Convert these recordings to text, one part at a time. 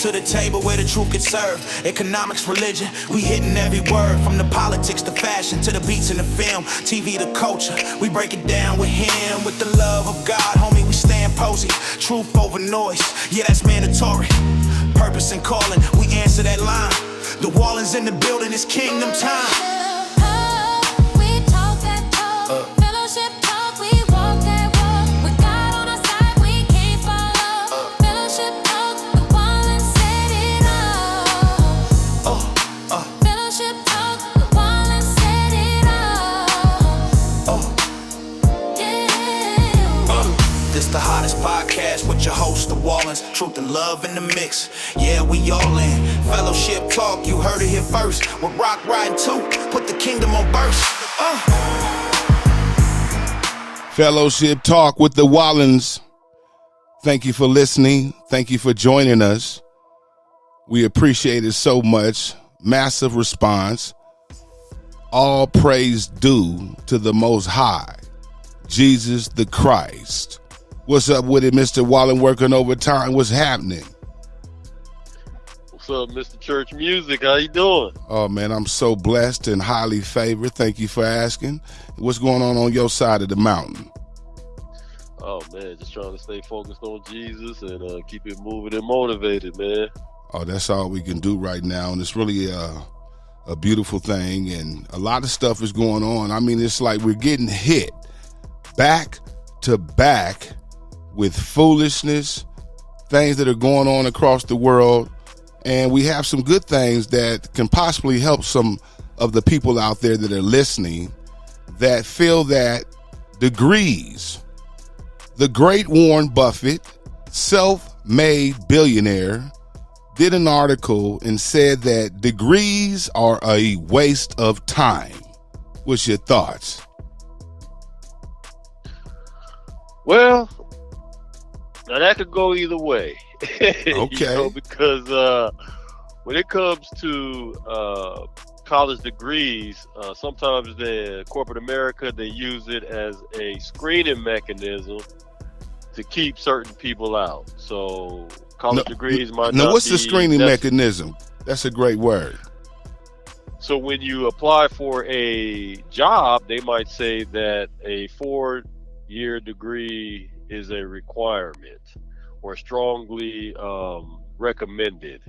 to the table where the truth gets served. Economics, religion, we hitting every word. From the politics to fashion to the beats in the film, TV to culture, we break it down with him. With the love of God, homie, we stand posy. Truth over noise, yeah, that's mandatory. Purpose and calling, we answer that line. The Wallins in the building, it's kingdom time. We talk that talk, fellowship talk, we walk that walk. With God on our side, we can't fall off. Fellowship talk, the Wallins said it all. Fellowship talk, the Wallins said it all. Yeah. This the hottest podcast with your host, the Wallins. Truth and love in the mix. Yeah, we all in. Fellowship talk, you heard it here first. With Rock Riding 2, put the kingdom on burst. Fellowship talk with the Wallins. Thank you for listening. Thank you for joining us. We appreciate it so much. Massive response. All praise due to the Most High, Jesus the Christ. What's up with it, Mr. Wallin, working overtime? What's happening? What's up, Mr. Church Music? How you doing? Oh, man, I'm so blessed and highly favored. Thank you for asking. What's going on your side of the mountain? Oh, man, just trying to stay focused on Jesus and keep it moving and motivated, man. Oh, that's all we can do right now, and it's really a beautiful thing, and a lot of stuff is going on. I mean, it's like we're getting hit back to back with foolishness, things that are going on across the world, and we have some good things that can possibly help some of the people out there that are listening that feel that degrees. The great Warren Buffett, self-made billionaire, did an article and said that degrees are a waste of time. What's your thoughts? Well, now that could go either way. Okay. Because when it comes to college degrees, sometimes the corporate America, they use it as a screening mechanism to keep certain people out. So college degrees might not be. Now, what's the screening mechanism? That's a great word. So when you apply for a job, they might say that a 4-year degree is a requirement or strongly recommended.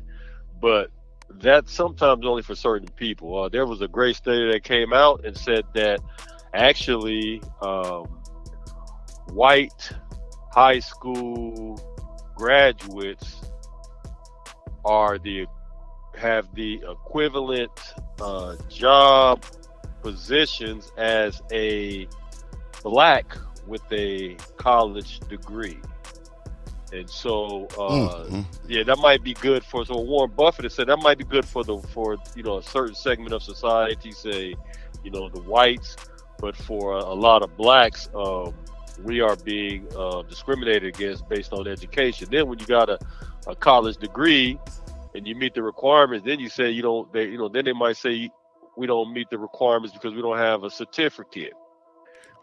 But that's sometimes only for certain people. There was a great study that came out and said that actually white high school graduates have the equivalent job positions as a black with a college degree. And so yeah, that might be good for, so Warren Buffett has said that might be good for a certain segment of society, say the whites, but for a lot of blacks, we are being discriminated against based on education. Then when you got a college degree and you meet the requirements, then you say then they might say we don't meet the requirements because we don't have a certificate.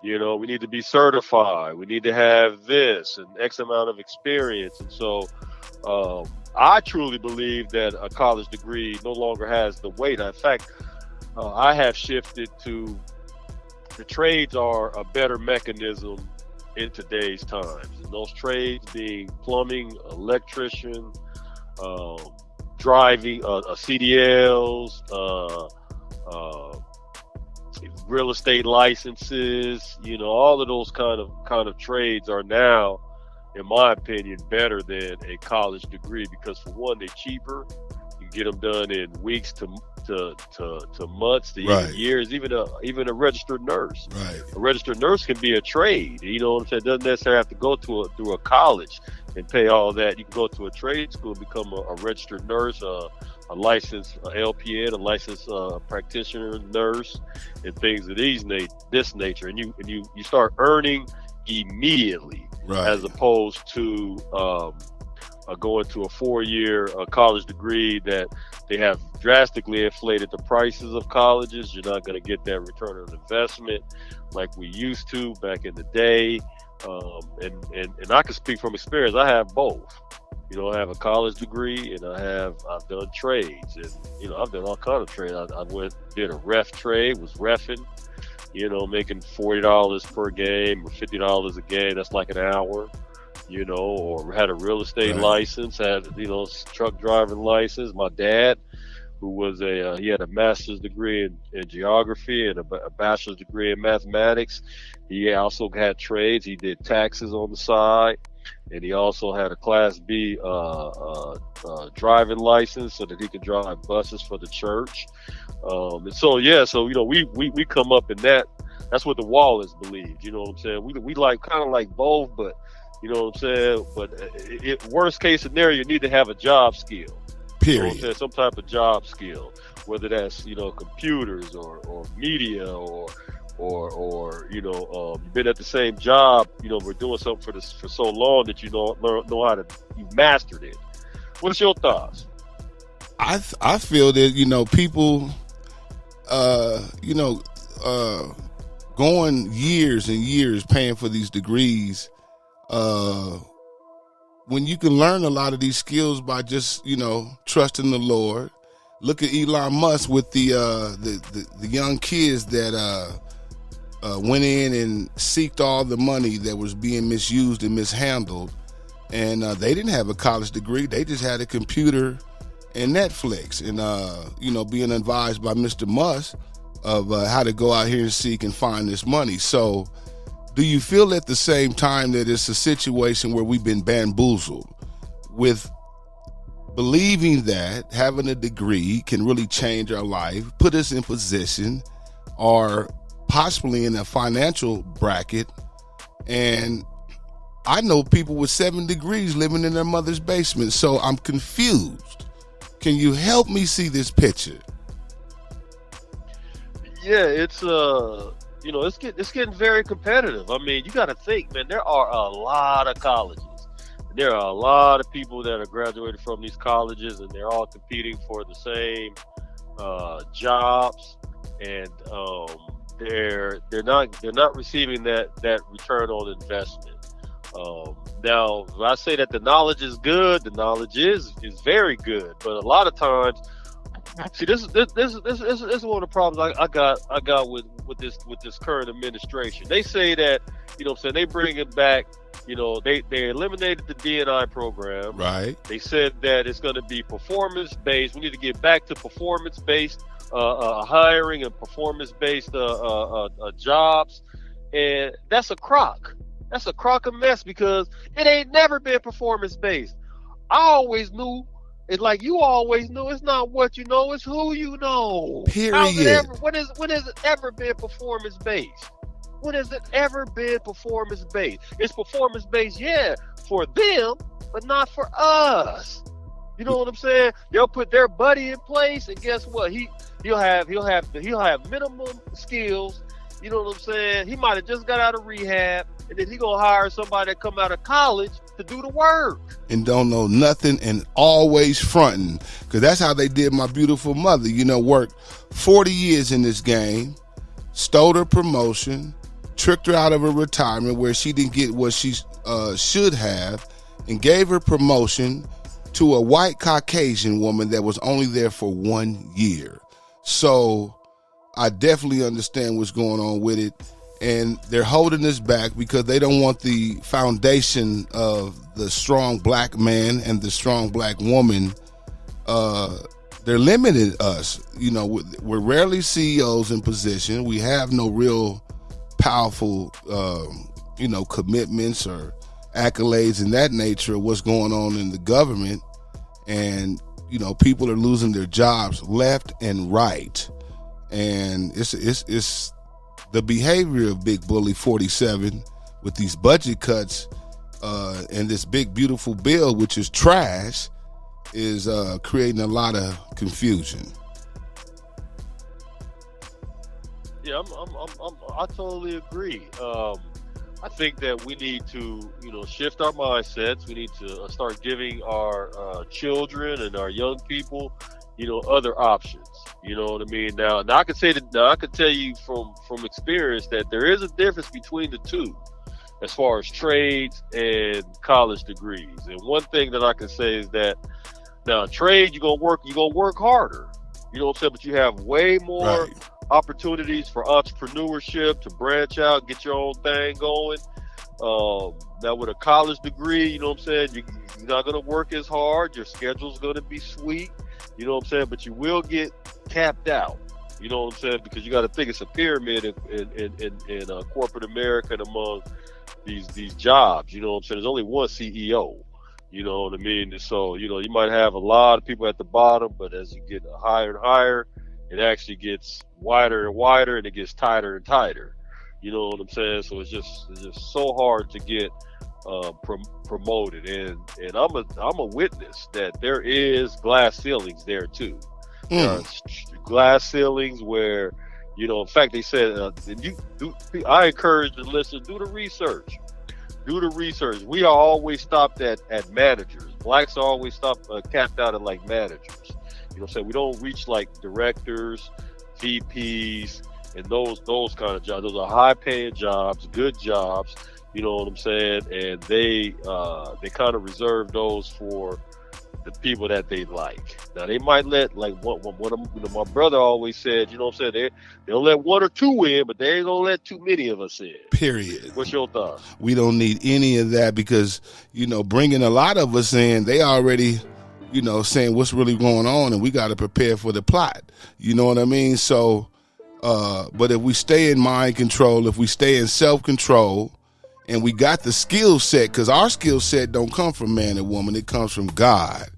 We need to be certified. We need to have this and X amount of experience. And so I truly believe that a college degree no longer has the weight. In fact, I have shifted to the trades are a better mechanism in today's times. And those trades being plumbing, electrician, driving, CDLs, real estate licenses, all of those kind of trades are now, in my opinion, better than a college degree, because for one, they're cheaper. You get them done in weeks to months to even years. Even a registered nurse. Right. A registered nurse can be a trade. You know what I'm saying? Doesn't necessarily have to go through a college and pay all that. You can go to a trade school, become a registered nurse, a licensed LPN, a licensed practitioner nurse, and things of this nature. And you start earning immediately, as opposed to going to a 4-year college degree that they have drastically inflated the prices of colleges. You're not going to get that return on investment like we used to back in the day. And I can speak from experience. I have both. I have a college degree, and I've done trades, and I've done all kind of trades. I did a ref trade, was reffing, making $40 per game or $50 a game. That's like an hour. Or had a real estate Right. license, had truck driving license. My dad, who was he had a master's degree in geography and a bachelor's degree in mathematics. He also had trades. He did taxes on the side, and he also had a Class B driving license so that he could drive buses for the church. And so we come up in that. That's what the Wallins believed. You know what I'm saying? We like kind of like both, but you know what I'm saying. But worst case scenario, you need to have a job skill. You know what I'm Period. saying? Some type of job skill, whether that's computers or media or you've been at the same job, we're doing something for so long that know how to, you mastered it. What's your thoughts? I feel that people going years and years paying for these degrees, when you can learn a lot of these skills by just trusting the Lord. Look at Elon Musk with the young kids that went in and seeked all the money that was being misused and mishandled, and they didn't have a college degree. They just had a computer and Netflix, and being advised by Mr. Musk of how to go out here and seek and find this money. So do you feel at the same time that it's a situation where we've been bamboozled with believing that having a degree can really change our life, put us in position, or possibly in a financial bracket? And I know people with 7 degrees living in their mother's basement, so I'm confused. Can you help me see this picture? Yeah, it's getting very competitive. I mean, you got to think, man. There are a lot of colleges. There are a lot of people that are graduated from these colleges, and they're all competing for the same jobs, and they're not receiving that return on investment. Now, when I say that the knowledge is good, the knowledge is very good, but a lot of times, see, this is one of the problems I got with this current administration. They say that they bring it back. They eliminated the D&I program. Right. They said that it's going to be performance based. We need to get back to performance based hiring and performance based jobs, and that's a crock. That's a crock of mess because it ain't never been performance based. I always knew. It's like you always knew. It's not what you know, it's who you know. Period. When has it ever been performance based? When has it ever been performance based? It's performance based, yeah, for them, but not for us. You know what I'm saying? They'll put their buddy in place, and guess what? He'll have minimum skills. You know what I'm saying? He might have just got out of rehab, and then he gonna hire somebody that come out of college to do the work. And don't know nothing and always fronting, because that's how they did my beautiful mother. Worked 40 years in this game, stole her promotion, tricked her out of her retirement where she didn't get what she should have, and gave her promotion to a white Caucasian woman that was only there for 1 year. So I definitely understand what's going on with it. And they're holding us back because they don't want the foundation of the strong black man and the strong black woman. They're limiting us. We're rarely CEOs in position. We have no real powerful, commitments or accolades in that nature of what's going on in the government. And, people are losing their jobs left and right. And it's the behavior of Big Bully 47 with these budget cuts and this big beautiful bill, which is trash, is creating a lot of confusion. Yeah, I totally agree. I think that we need to, shift our mindsets. We need to start giving our children and our young people, other options. You know what I mean? Now I can say that. Now I can tell you from experience that there is a difference between the two. as far as trades and college degrees. And one thing that I can say is that now trade, you're gonna work harder. You know what I'm saying? But you have way more Right. opportunities for entrepreneurship to branch out, get your own thing going. Now with a college degree, you know what I'm saying, you're not gonna work as hard. Your schedule's gonna be sweet. You know what I'm saying? But you will get capped out. You know what I'm saying? Because you got to think it's a pyramid in corporate America and among these jobs. You know what I'm saying? There's only one CEO. You know what I mean? And so, you know, you might have a lot of people at the bottom, but as you get higher and higher, it actually gets wider and wider, and it gets tighter and tighter. You know what I'm saying? So it's just so hard to get promoted, and I'm a witness that there is glass ceilings there too. There are glass ceilings where, you know, in fact, they said, I encourage the listeners, do the research. Do the research. We are always stopped at managers. Blacks are always capped out at like managers. You know what I'm saying? We don't reach like directors, VPs, and those kind of jobs. Those are high paying jobs, good jobs. You know what I'm saying? And they kind of reserve those for the people that they like. Now they might let like one of, you know, my brother always said, you know what I'm saying, they'll let one or two in, but they ain't gonna let too many of us in. Period. What's your thoughts? We don't need any of that because, you know, bringing a lot of us in, they already, you know, saying what's really going on, and we got to prepare for the plot. You know what I mean? So, but if we stay in mind control, if we stay in self-control, and we got the skill set, because our skill set don't come from man and woman, it comes from God.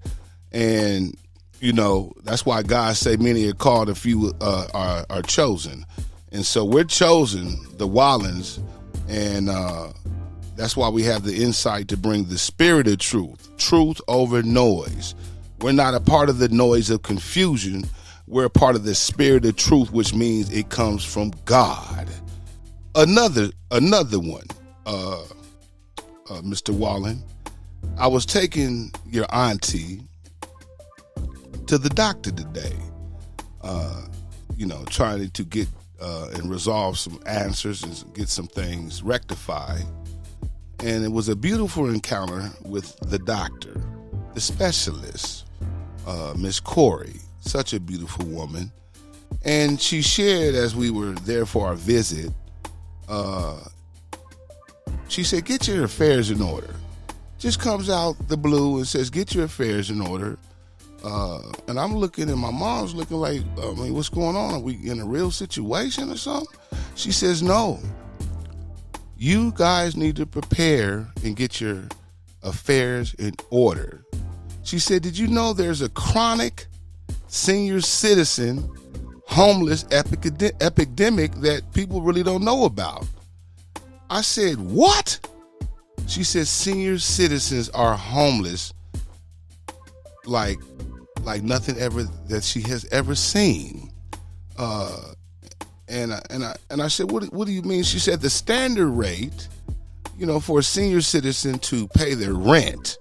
And, you know, that's why God say many are called, a few are chosen. And so we're chosen, the Wallins, and that's why we have the insight to bring the spirit of truth over noise. We're not a part of the noise of confusion. We're a part of the spirit of truth, which means it comes from God. Another one. Mr. Wallin, I was taking your auntie to the doctor today, you know, trying to get and resolve some answers and get some things rectified. And it was a beautiful encounter with the doctor, the specialist, Miss Corey, such a beautiful woman. And she shared, as we were there for our visit, she said, get your affairs in order. Just comes out the blue and says, get your affairs in order. And I'm looking, and my mom's looking like, I mean, what's going on? Are we in a real situation or something? She says, no. You guys need to prepare and get your affairs in order. She said, did you know there's a chronic senior citizen homeless epidemic that people really don't know about? I said, what? She said, senior citizens are homeless like nothing ever that she has ever seen. And I said, what do you mean? She said, the standard rate, you know, for a senior citizen to pay their rent.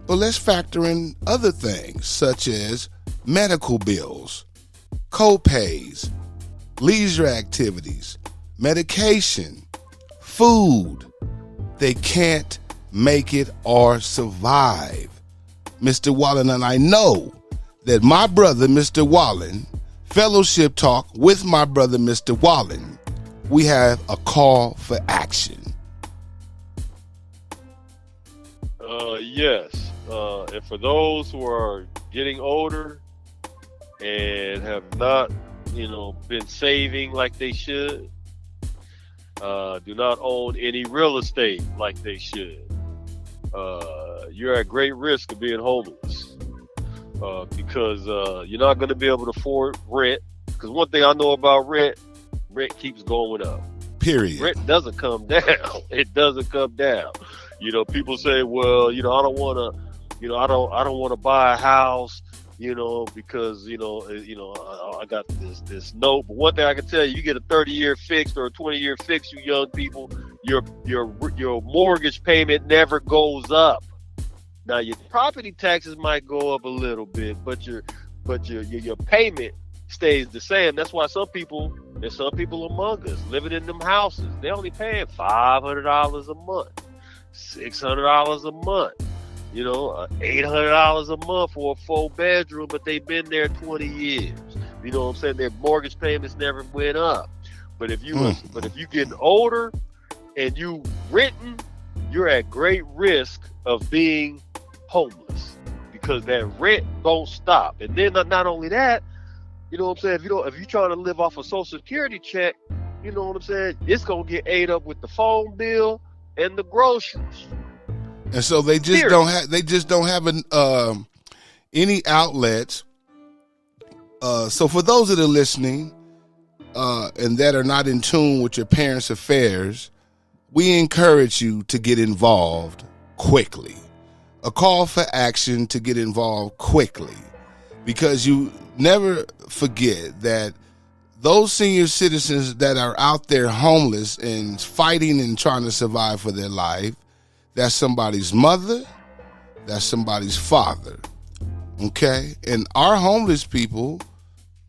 But let's factor in other things such as medical bills, co-pays, leisure activities, medication, food. They can't make it or survive. Mr. Wallin, and I know that my brother, Mr. Wallin, Fellowship Talk with my brother, Mr. Wallin, we have a call for action. Yes. And for those who are getting older and have not, you know, been saving like they should, do not own any real estate like they should, you're at great risk of being homeless, because you're not going to be able to afford rent. Because one thing I know about rent keeps going up. Period. Rent doesn't come down. It doesn't come down. You know, people say, well, you know, I don't want to buy a house, you know, because, you know, I got this note. But one thing I can tell you, you get a 30-year fixed or a 20-year fixed, you young people, your mortgage payment never goes up. Now your property taxes might go up a little bit, but your payment stays the same. That's why there's some people among us living in them houses. They only paying $500 a month, $600 a month, $800 a month for a 4-bedroom, but they've been there 20 years. You know what I'm saying? Their mortgage payments never went up. But if you getting older and you renting, you're at great risk of being homeless because that rent don't stop. And then not only that, you know what I'm saying? If you're trying to live off a Social Security check, you know what I'm saying? It's gonna get ate up with the phone bill and the groceries. And so they just don't have any outlets. So for those that are listening and that are not in tune with your parents' affairs, we encourage you to get involved quickly. A call for action to get involved quickly, because you never forget that those senior citizens that are out there homeless and fighting and trying to survive for their life, that's somebody's mother, that's somebody's father, okay? And our homeless people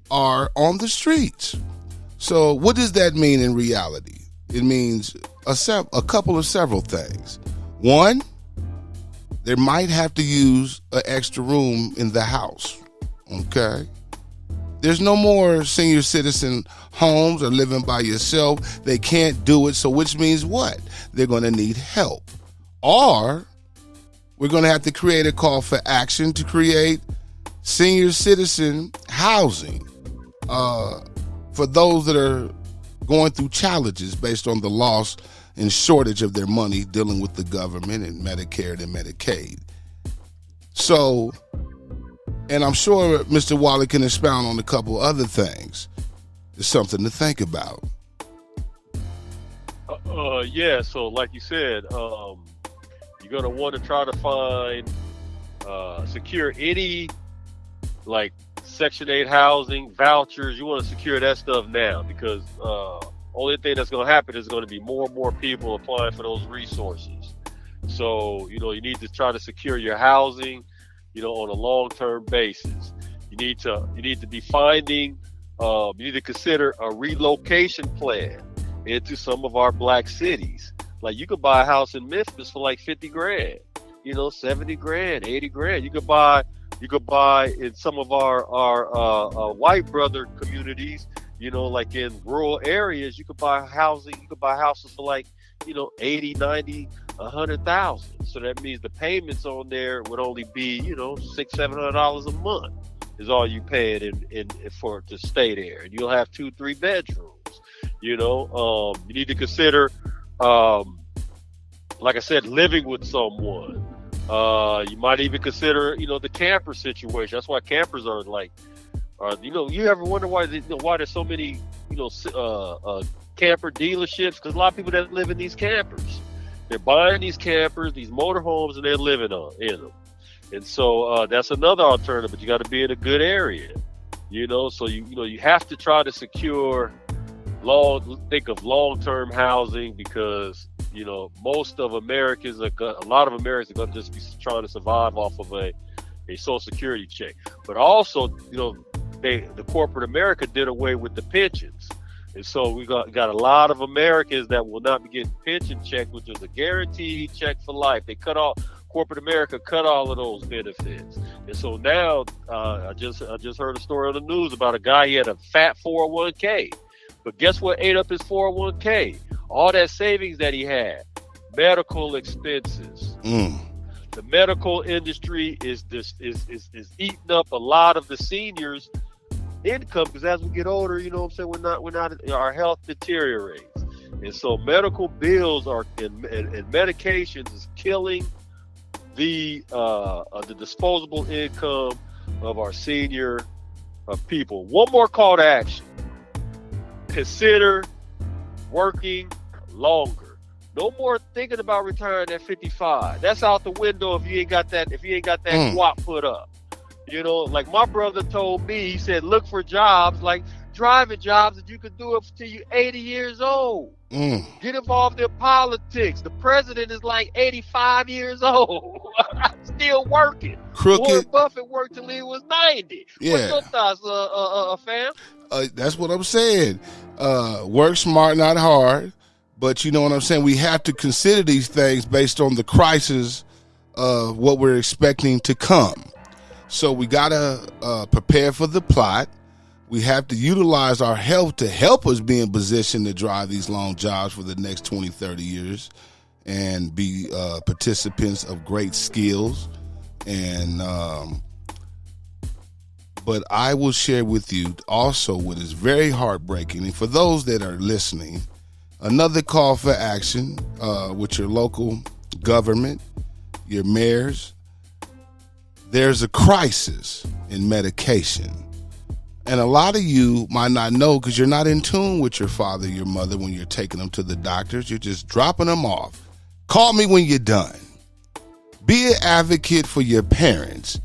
are on the streets. So what does that mean in reality? It means a couple of several things. One, they might have to use an extra room in the house, okay? There's no more senior citizen homes or living by yourself. They can't do it, so which means what? They're going to need help. Or we're going to have to create a call for action to create senior citizen housing for those that are going through challenges based on the loss and shortage of their money dealing with the government and Medicare and Medicaid. So, and I'm sure Mr. Wally can expound on a couple other things. It's something to think about. Yeah, so like you said, you're going to want to try to find, secure any, like, Section 8 housing, vouchers. You want to secure that stuff now, because only thing that's going to happen is going to be more and more people applying for those resources. So, you need to try to secure your housing, on a long-term basis. You need to be finding, you need to consider a relocation plan into some of our black cities. Like, you could buy a house in Memphis for like 50 grand, 70 grand, 80 grand. You could buy in some of our white brother communities, like in rural areas, you could buy houses for like, 80, 90, 100,000. So that means the payments on there would only be, $600-700 a month is all you paying for to stay there. And you'll have 2-3 bedrooms, you need to consider, like I said, living with someone. You might even consider, the camper situation. That's why campers are like, you ever wonder why there's so many, camper dealerships? Because a lot of people that live in these campers, they're buying these campers, these motorhomes, and they're living in them. And so that's another alternative, but you got to be in a good area, So you have to try to secure long-term housing, because most of Americans a lot of Americans are going to just be trying to survive off of a Social Security check. But also, the corporate America did away with the pensions. And so we got a lot of Americans that will not be getting pension check, which is a guaranteed check for life. Corporate America cut all of those benefits. And so now I just heard a story on the news about a guy. He had a fat 401k. But guess what ate up his 401k? All that savings that he had, medical expenses. The medical industry is eating up a lot of the seniors' income, because as we get older, we're not our health deteriorates, and so medical bills and medications is killing the disposable income of our senior people. One more call to action: consider working longer. No more thinking about retiring at 55. That's out the window if you ain't got that guap put up. Like my brother told me, he said, look for jobs. Like, driving jobs that you could do it till you're 80 years old. Get involved in politics. The president is like 85 years old, still working. Crooked. Warren Buffett worked till he was 90. Yeah. What's your thoughts, fam? That's what I'm saying. Work smart, not hard. But you know what I'm saying? We have to consider these things based on the crisis of what we're expecting to come. So we got to prepare for the plot. We have to utilize our health to help us be in position to drive these long jobs for the next 20, 30 years and be participants of great skills. And but I will share with you also what is very heartbreaking. And for those that are listening, another call for action with your local government, your mayors. There's a crisis in medication. And a lot of you might not know because you're not in tune with your father, your mother when you're taking them to the doctors. You're just dropping them off. Call me when you're done. Be an advocate for your parents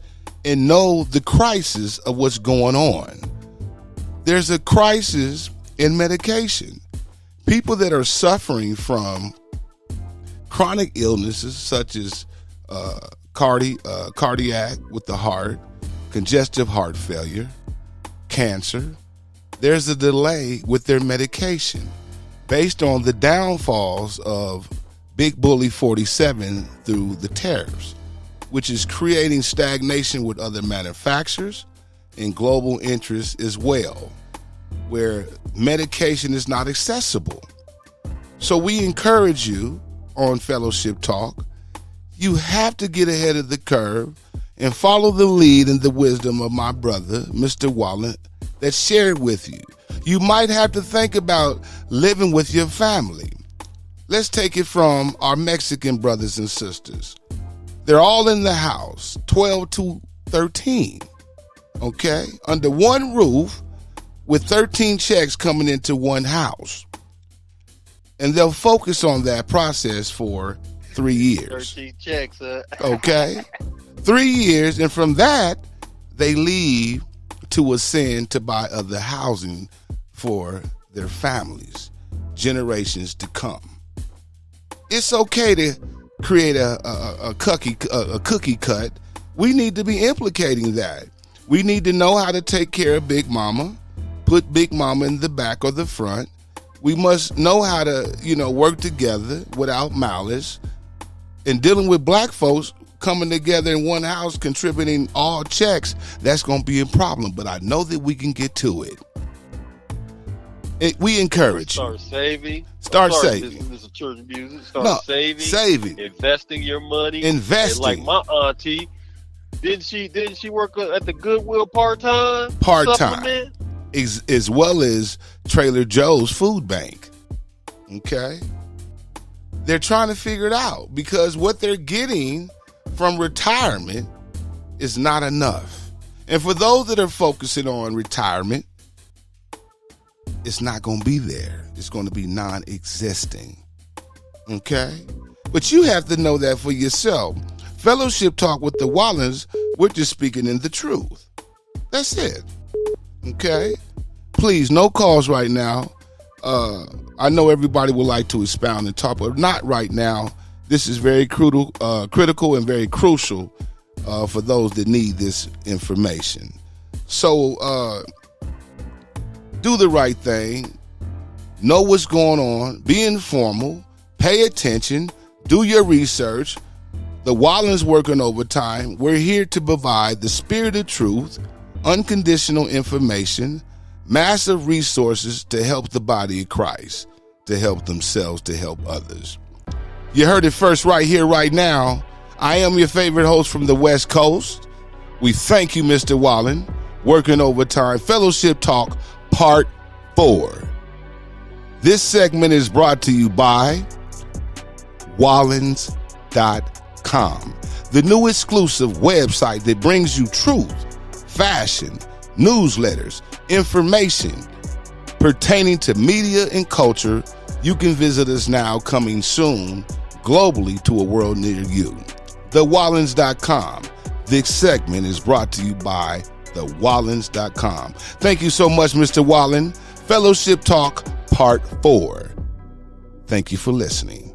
and know the crisis of what's going on. There's a crisis in medication. People that are suffering from chronic illnesses such as cardiac with the heart, congestive heart failure, cancer, there's a delay with their medication based on the downfalls of Big Bully 47 through the tariffs, which is creating stagnation with other manufacturers and global interests as well, where medication is not accessible. So we encourage you on Fellowship Talk, you have to get ahead of the curve and follow the lead and the wisdom of my brother, Mr. Wallins, that shared with you. You might have to think about living with your family. Let's take it from our Mexican brothers and sisters. They're all in the house, 12 to 13, okay? Under one roof with 13 checks coming into one house. And they'll focus on that process for 3 years. 13 checks, Okay? 3 years, and from that, they leave to ascend to buy other housing for their families, generations to come. It's okay to create a cookie cut. We need to be implicating that. We need to know how to take care of Big Mama, put Big Mama in the back or the front. We must know how to, work together without malice. And dealing with black folks coming together in one house, contributing all checks, that's going to be a problem. But I know that we can get to it. We encourage you. Start saving. Start saving. This is church music. Start saving. Investing your money. Investing. And like my auntie, didn't she work at the Goodwill part-time? Part-time. As well as Trader Joe's Food Bank. Okay? They're trying to figure it out because what they're getting from retirement is not enough. And for those that are focusing on retirement, it's not going to be there. It's going to be non-existing. Okay? But you have to know that for yourself. Fellowship Talk with the Wallins, we're just speaking in the truth. That's it. Okay? Please, no calls right now. I know everybody would like to expound and talk, but not right now. This is very critical and very crucial for those that need this information. So do the right thing. Know what's going on. Be informal. Pay attention. Do your research. The Wallins working overtime. We're here to provide the spirit of truth, unconditional information, massive resources to help the body of Christ, to help themselves, to help others. You heard it first right here, right now. I am your favorite host from the West Coast. We thank you, Mr. Wallins, working overtime. Fellowship Talk, Part 4. This segment is brought to you by Wallins.com, the new exclusive website that brings you truth, fashion, newsletters, information pertaining to media and culture. You can visit us now, coming soon, globally to a world near you. TheWallins.com. This segment is brought to you by thewallins.com. Thank you so much, Mr. Wallin. Fellowship Talk Part 4. Thank you for listening.